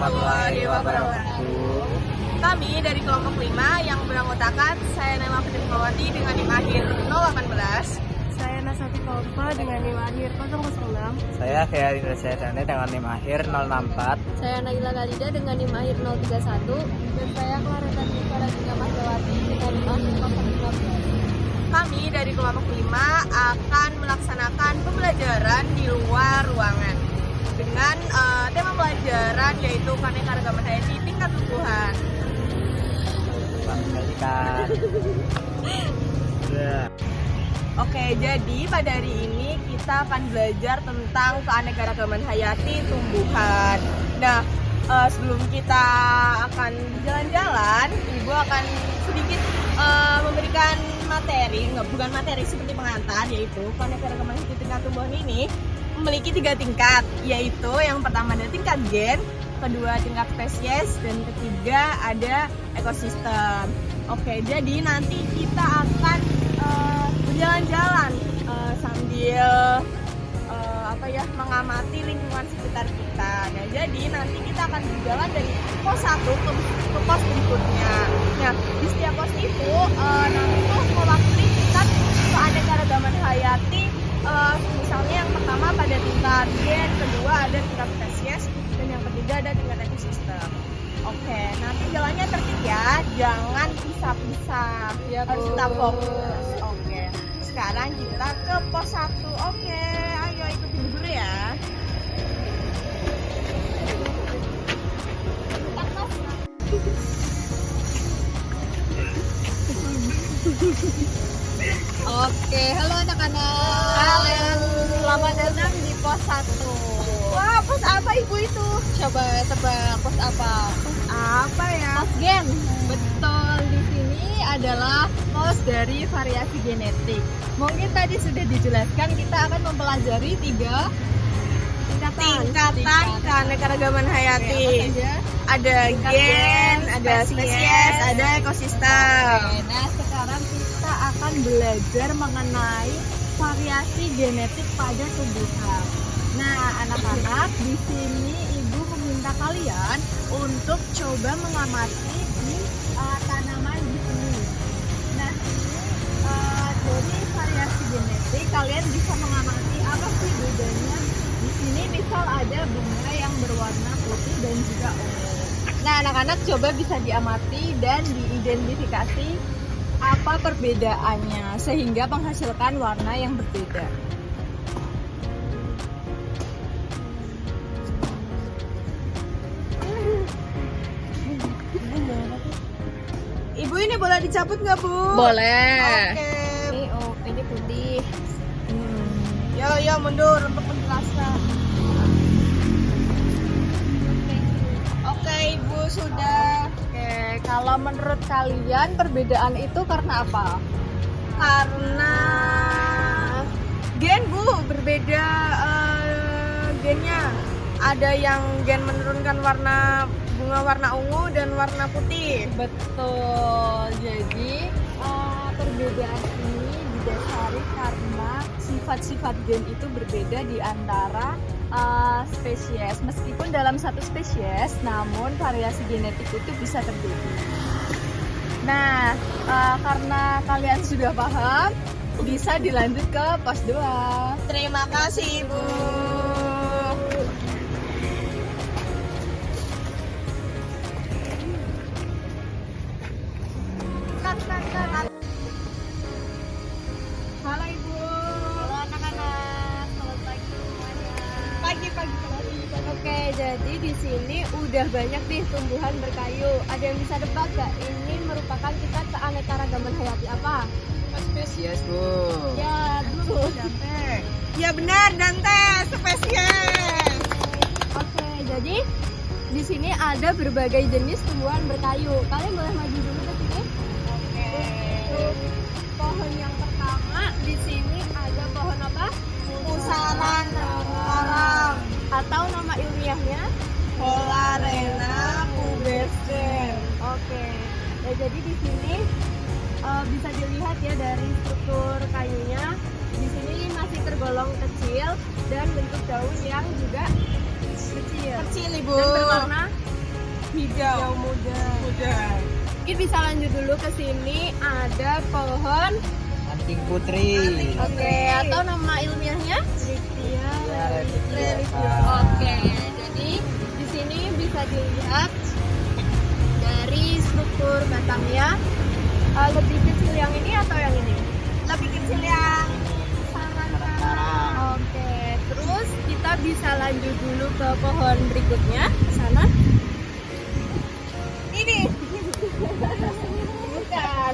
warahmatullahi wabarakatuh. Kami dari kelompok 5 yang beranggotakan saya Naila Fitriwati dengan NIM akhir 018. Saya Nasati Kolpa dengan NIM akhir 006. Saya Khayal Indra Syaitannya dengan NIM akhir 064. Saya Naila Galida dengan NIM akhir 031. Dan saya Clareta Tika Tika Mahjawati dengan NIM akhir 015. Kami dari kelompok 5 akan melaksanakan pembelajaran di luar ruangan dengan tema pelajaran yaitu keanekaragaman hayati tingkat tumbuhan. Menyajikan. Oke, jadi pada hari ini kita akan belajar tentang keanekaragaman hayati tumbuhan. Nah, sebelum kita akan jalan-jalan, Ibu akan sedikit memberikan materi, bukan materi seperti pengantar, yaitu keanekaragaman hayati tingkat tumbuhan ini memiliki 3 tingkat, yaitu yang pertama ada tingkat gen, kedua tingkat spesies, dan ketiga ada ekosistem. Oke, jadi nanti kita akan berjalan-jalan sambil mengamati lingkungan sekitar kita. Nah, jadi nanti kita akan berjalan dari pos 1 ke pos berikutnya. Nah, di setiap pos itu nanti tuh mewakili tingkat keanekaragaman hayati. Misalnya yang pertama pada tingkat gen, kedua ada tingkat spesies, dan yang ketiga ada tingkat ekosistem. Oke, nanti jalannya tertib ya, jangan pisah-pisah, harus tetap fokus. Oke, sekarang kita ke pos 1. Oke, ayo ikutin dulu ya. Oke, halo anak-anak. Halo. Selamat datang di pos 1. Wah, pos apa Ibu itu? Coba tebak pos apa? Apa ya? Pos gen. Betul, di sini adalah pos dari variasi genetik. Mungkin tadi sudah dijelaskan kita akan mempelajari 3 Tingkatan keanekaragaman hayati. Oke, apa saja? Ada gen, ada spesies, ada ekosistem. Oke, nah sekarang kita akan belajar mengenai variasi genetik pada tumbuhan. Nah, anak-anak, di sini Ibu meminta kalian untuk coba mengamati di tanaman di sini. Nah, ini dari variasi genetik kalian bisa mengamati apa sih bedanya. Di sini misal ada bunga yang berwarna putih dan juga ungu. Nah, anak-anak coba bisa diamati dan diidentifikasi apa perbedaannya sehingga menghasilkan warna yang berbeda. Ibu ini boleh dicabut nggak Bu? Boleh. Oke. Ini putih. Yo mundur untuk menjelaskan. Oke Ibu sudah. Oke, kalau menurut kalian perbedaan itu karena apa? Karena gen Bu berbeda gennya. Ada yang gen menurunkan warna bunga warna ungu dan warna putih. Betul. Jadi perbedaan ini didasari karena sifat-sifat gen itu berbeda di antara spesies. Meskipun dalam satu spesies, namun variasi genetik itu bisa terjadi. Nah, karena kalian sudah paham, bisa dilanjut ke pos 2. Terima kasih Ibu. Halo Ibu. Halo anak-anak. Selamat pagi semuanya. Pagi. Oke, jadi di sini udah banyak nih tumbuhan berkayu. Ada yang bisa tebak gak? Ini merupakan tingkat keanekaragaman hayati apa? Spesies Bu. Ya, dulu. Ya benar Dante, spesies. Oke, jadi di sini ada berbagai jenis tumbuhan berkayu. Kalian boleh maju dulu ke sini. Oke. Untuk pohon yang pertama di sini ada pohon apa? Pusaran orang. Atau nama ilmiahnya? Polarena pubescens. Oke. Ya, jadi di sini bisa dilihat ya dari struktur kayunya. Di sini masih tergolong kecil dan bentuk daun yang juga kecil. Kecil Ibu. Dan berwarna hijau muda. Mungkin bisa lanjut dulu ke sini, ada pohon. Anting putri. Oke, atau nama ilmiahnya? Ya, Oke, jadi di sini bisa dilihat dari struktur batangnya, lebih kecil yang ini atau yang ini? Lebih kecil yang Oke, terus kita bisa lanjut dulu ke pohon berikutnya, ke sana. ini. Bukan.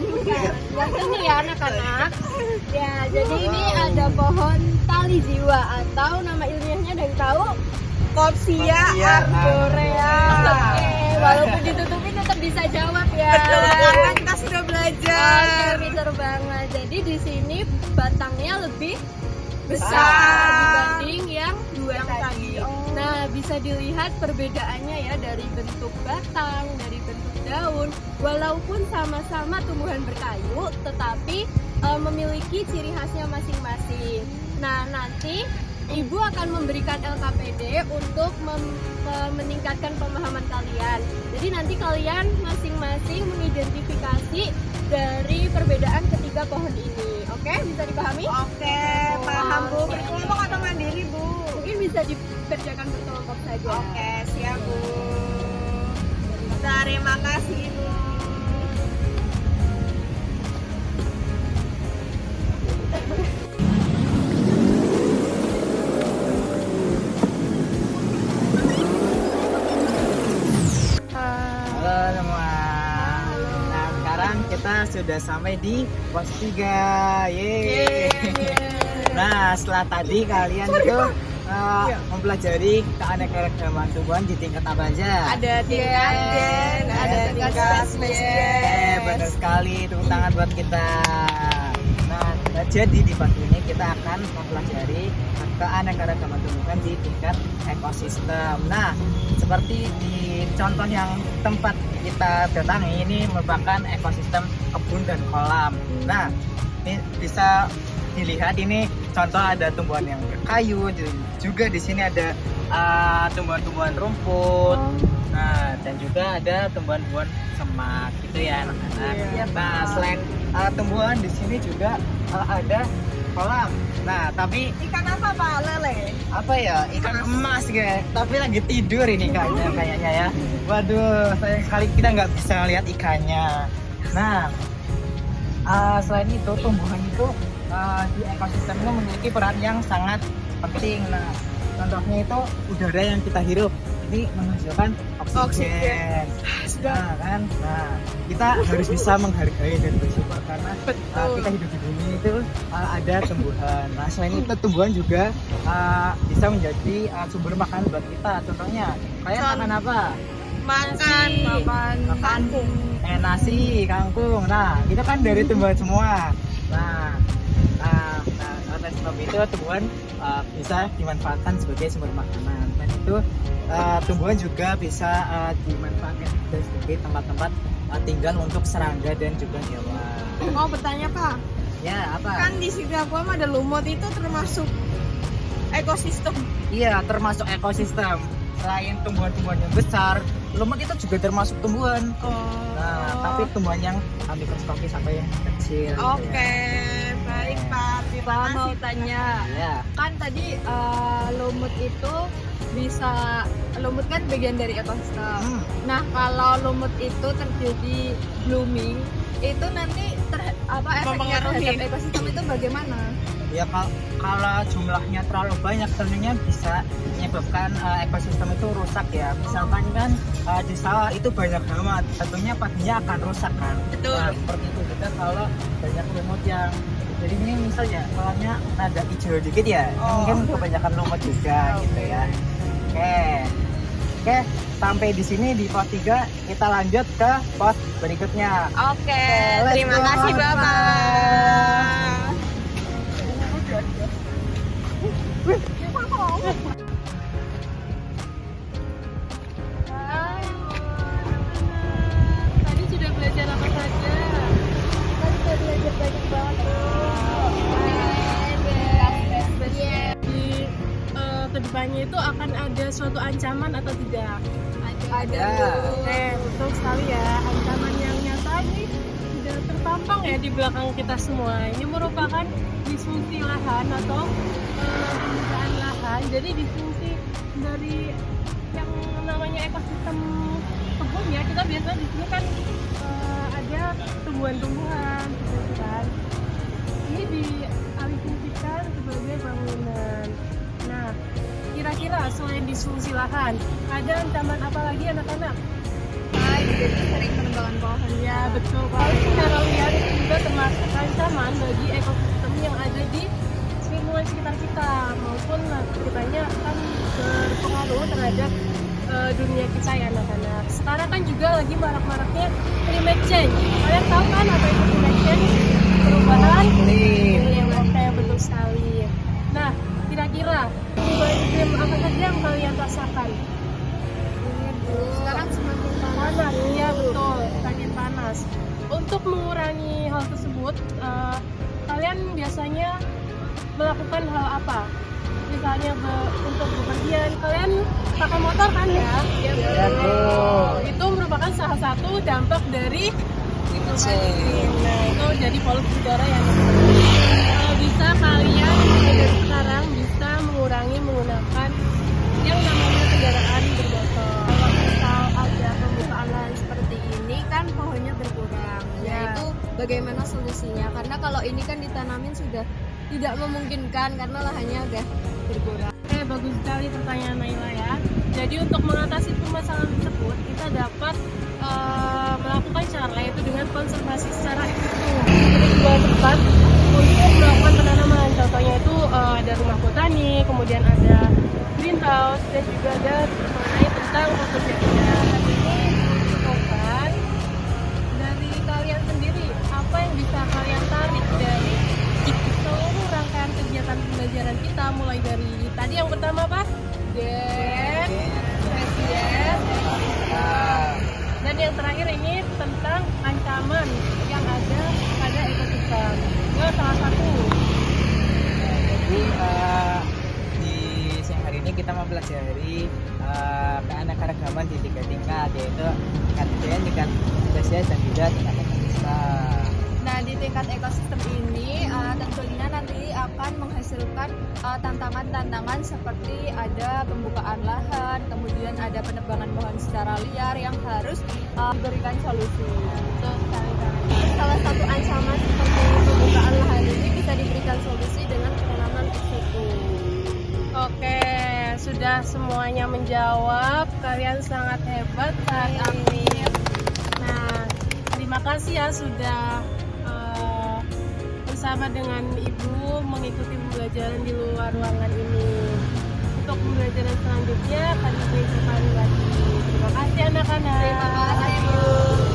Yang ini ya anak-anak. Ya, jadi ini ada pohon tali jiwa atau nama ilmiahnya ada yang tahu? Kopsia Kopsia arborea. Oke, walaupun ditutupin tetap bisa jawab ya. Betul, kan kita sudah Oke, belajar. pintar banget. Jadi di sini batangnya lebih Besar. dibanding yang dua Yang tadi. tadi. Oh. Nah, bisa dilihat perbedaannya ya dari bentuk batang, dari bentuk daun. Walaupun sama-sama tumbuhan berkayu, tetapi memiliki ciri khasnya masing-masing. Nah, nanti Ibu akan memberikan LKPD untuk meningkatkan pemahaman kalian. Jadi nanti kalian masing-masing mengidentifikasi dari perbedaan ketiga pohon ini. Oke, bisa dipahami? Oke, paham Bu. Berkelompok atau mandiri Bu? Mungkin bisa dikerjakan berkelompok saja. Oke, siap Bu. Terima kasih Bu. Halo semua. Nah, sekarang kita sudah sampai di pos 3. Yeay. Nah, setelah tadi kalian itu mempelajari keanekaragaman tumbuhan di tingkat apa aja? Ada tingkat gen, ada tingkat spesies. Benar sekali, tepuk tangan buat kita. Nah, jadi di pagi ini kita akan mempelajari keanekaragaman tumbuhan di tingkat ekosistem. Nah, seperti di contoh yang tempat kita datangi ini merupakan ekosistem kebun dan kolam. Nah, ini bisa dilihat ini contoh ada tumbuhan yang berkayu, juga di sini ada tumbuhan-tumbuhan rumput. Nah, dan juga ada tumbuhan-tumbuhan semak gitu ya anak-anak. Iya, Nah, selain tumbuhan di sini juga ada kolam. Nah, tapi Ikan apa Pak? Lele. apa ya, ikan emas guys, tapi lagi tidur ini kayaknya ya. Waduh, sayang sekali kita nggak bisa lihat ikannya. Nah, selain itu tumbuhan itu di ekosistem itu memiliki peran yang sangat penting. Nah, contohnya itu udara yang kita hirup ini menghasilkan oksigen. Nah, kan? Nah, kita harus bisa menghargai dan bersyukur karena kita hidup di bumi itu ada tumbuhan. Nah, selain itu tumbuhan juga bisa menjadi sumber makanan buat kita. Contohnya kayak makan apa? Makan kangkung. Nasi, kangkung. Nah, itu kan dari tumbuhan semua. Nah, oleh sebab itu tumbuhan bisa dimanfaatkan sebagai sumber makanan. Dan itu tumbuhan juga bisa dimanfaatkan sebagai tempat-tempat tinggal untuk serangga dan juga hewan. Mau bertanya Pak? Ya, apa? Kan di Singapura ada lumut, itu termasuk ekosistem. Iya, termasuk ekosistem. Selain tumbuhan-tumbuhan yang besar, lumut itu juga termasuk tumbuhan. Nah, tapi tumbuhan yang mikroskopis sampai yang kecil. Oke, baik Pak. Terima Pak kasih. mau tanya, Ya. kan tadi lumut itu lumut kan bagian dari ekosistem. Nah, kalau lumut itu terjadi blooming, itu nanti efeknya Mempengaruhi. terhadap ekosistem itu bagaimana? Ya, kalau jumlahnya terlalu banyak tentunya bisa menyebabkan ekosistem itu rusak ya. Misalkan kan di sawah itu banyak hama, tentunya padinya akan rusak kan. Betul. Nah, seperti itu juga kalau banyak lumut yang jadi ini misalnya sawahnya ada hijau dikit ya, mungkin kebanyakan lumut juga gitu ya. Oke, sampai di sini di pos 3 kita lanjut ke pos berikutnya. Oke, let's terima go, kasih Bapak. Bapak. Tadi sudah belajar apa saja? Tadi sudah belajar banyak banget. Di kedepannya itu akan ada suatu ancaman atau tidak? Ada. Ada Ya. Oke, betul sekali ya. Ancaman yang nyata ini sudah terpampang ya di belakang kita semua. Ini merupakan disfungsi lahan atau pembukaan lahan. Jadi disfungsi dari yang namanya ekosistem kebun ya. Kita biasa di sini kan ada tumbuhan-tumbuhan gitu kan. Ini dialihfungsikan sebagai bangunan. Nah, kira-kira selain disfungsi lahan, ada ancaman apa lagi anak-anak? Jadi sering penebangan pohon. Ya betul Pak. Secara liar itu juga termasuk ancaman bagi ekosistem yang ada di lingkungan sekitar kita maupun kitanya akan berpengaruh terhadap dunia kita ya anak-anak. Sekarang kan juga lagi marak-maraknya climate change. Kalian tahu kan apa itu climate change? Perubahan iklim. Oke, betul sekali. Nah, kira-kira perubahan iklim apa saja yang kalian rasakan? Sekarang semakin Panas, iya betul, semakin panas. Untuk mengurangi hal tersebut, kalian biasanya melakukan hal apa? Misalnya untuk bepergian, kalian pakai motor kan ya? Iya betul. Itu merupakan salah satu dampak dari Nah, itu jadi polusi udara ya. Kalau bisa kalian dari sekarang bisa mengurangi menggunakan yang namanya kendaraan bermotor. Kalau misal ada pembukaan lahan seperti ini kan pohonnya berkurang. Ya. Nah, itu bagaimana solusinya? Karena kalau ini kan ditanamin sudah tidak memungkinkan karena lahannya udah berkurang. Oke, bagus sekali pertanyaan Naila ya. Jadi untuk mengatasi permasalahan tersebut, kita dapat melakukan cara yaitu dengan konservasi secara efektif. Ada dua tempat untuk melakukan penanaman. Contohnya itu ada rumah botani, kemudian ada greenhouse, dan juga ada mengenai tentang fotosyntesa. Ini bukan dari kalian sendiri. Apa yang bisa kalian tarik dari seluruh rangkaian kegiatan pembelajaran kita, mulai dari tadi yang pertama apa? Dan yang terakhir ini tentang ancaman yang ada pada ekosistem. Itu salah satu. Jadi di siang hari ini kita mempelajari keanekaragaman di 3 tingkat, yaitu tingkat UN, tingkat spesies, dan juga tingkat ekosistem. Nah, di tingkat ekosistem ini tentunya nanti akan menghasilkan tantangan-tantangan seperti ada pembukaan lahan, kemudian ada penebangan pohon secara liar yang harus diberikan solusi. Salah satu ancaman seperti pembukaan lahan ini bisa diberikan solusi dengan penanaman ex situ. Oke, sudah semuanya menjawab. Kalian sangat hebat saat aktif. Nah, terima kasih ya sudah bersama dengan Ibu mengikuti pembelajaran di luar ruangan ini. Untuk pembelajaran selanjutnya akan diberitakan lagi. Terima kasih anak-anak. Terima kasih, Bu.